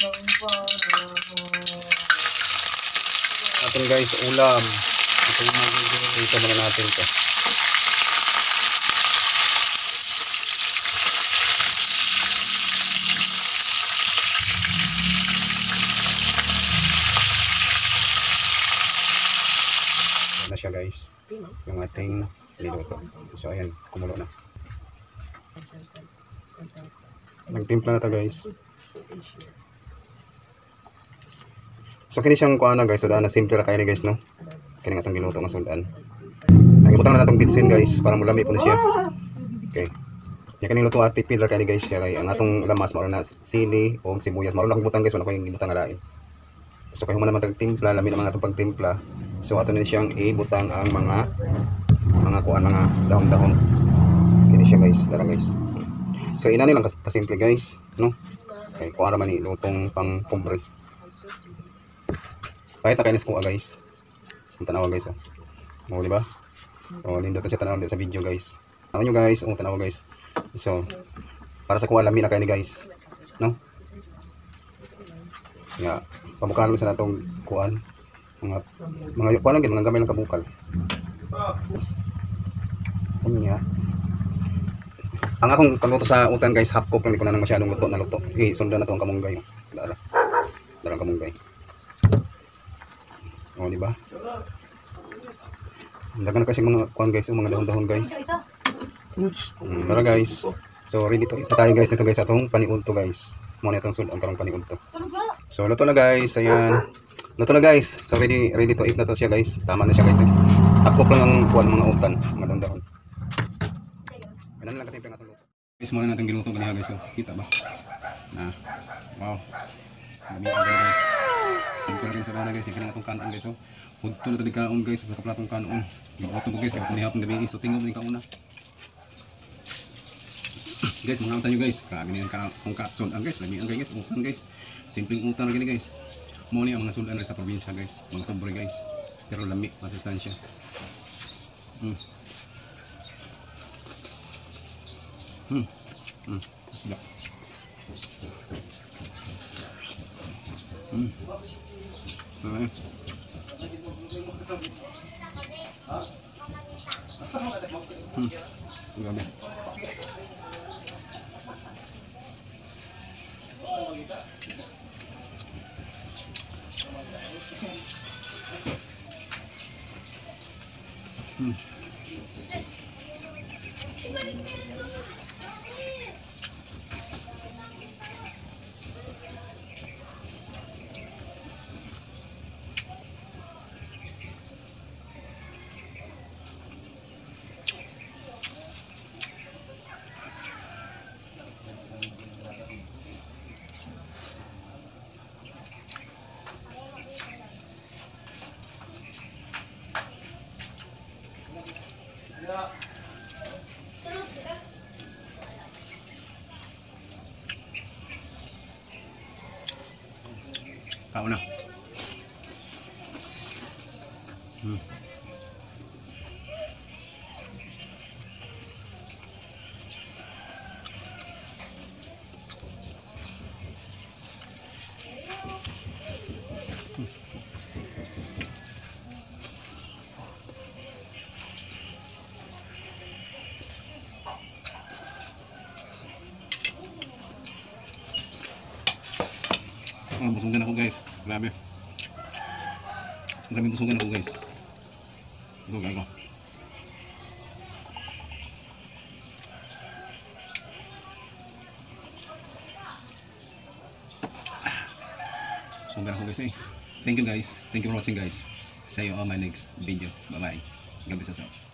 Atin guys, ulam. Ito yung ito muna natin ito. Yan na siya guys. Yung ating niluto. So ayan, kumulo na. Nagtimpla na ito guys. So kini siyang kuha na guys, so na simple ra kay ni guys no. Kini nga itong giluto nga sudan. Nagibutang na natong bitsin guys para mulami po na siya. Okay. Ya kani luto ati pil ra kay ni guys kaya ang atong lamas mao na sili o sibuyas mao lang butang guys wala ko yung gibutang nga lain. So kay human naman tagtimpla, lami naman atong pagtimpla. So ato na siyang ibutang ang mga kuan mga dahon-dahon. Kini siya guys, tara guys. So inani lang kasimple guys, no? Okay, kuha naman ni lutong pang pobre. Kahit na kainis ko guys. Ang tanawa guys oh. Oh, di ba? Oh, lindot na siya tanawa sa video guys. Tanawa nyo guys, oh tanawa guys. So para sa kuha lami na kayo ni guys, no? Ya, pabukal sa natong kuan. Mga kuan lang mga gamay lang kabukal. Yes. Kunya. Ang akong pagluto sa utan guys, half cook lang, di ko na nang masyadong luto na luto. Sundan na to ang kamunggay. Dara. Dara kamunggay. Oh, di ba? Dagan na kasi mga kuan guys, mga dahon-dahon guys. Tara guys. So ready to tayo guys nito guys atong paniudto guys. Mo na itong sudan karong paniudto. So luto na guys, ayan. Luto na guys. So ready to eat na to siya guys. Tama na siya guys. Half cook lang ang kuan mga utan, mga dahon-dahon. Ganun lang kasi ang atong luto. Guys, mo na natin giluto ganiha guys. So, kita ba? Na. Wow. Dami ang guys. Simple rin sa kana guys, hindi atong kanon guys. So, hudto na tadi kaon guys sa kaplatong kanon. Giboto ko guys kay kung hapon gabi so tingog ni kauna. Guys, mga utan nyo guys, grabe na yung sudan guys, lami ang guys, utan guys. Simpleng utan lagi guys. Mo ni ang mga sudan sa probinsya guys, mga pobre guys. Pero lami, masustansya. Sudah. Grabe. Kau na. Oh, busugan ako guys. Grabe. Grabe busugan ako guys. Busugan ako. Busugan ako guys eh. Thank you guys. Thank you for watching guys. See you on my next video. Bye bye. God bless us all.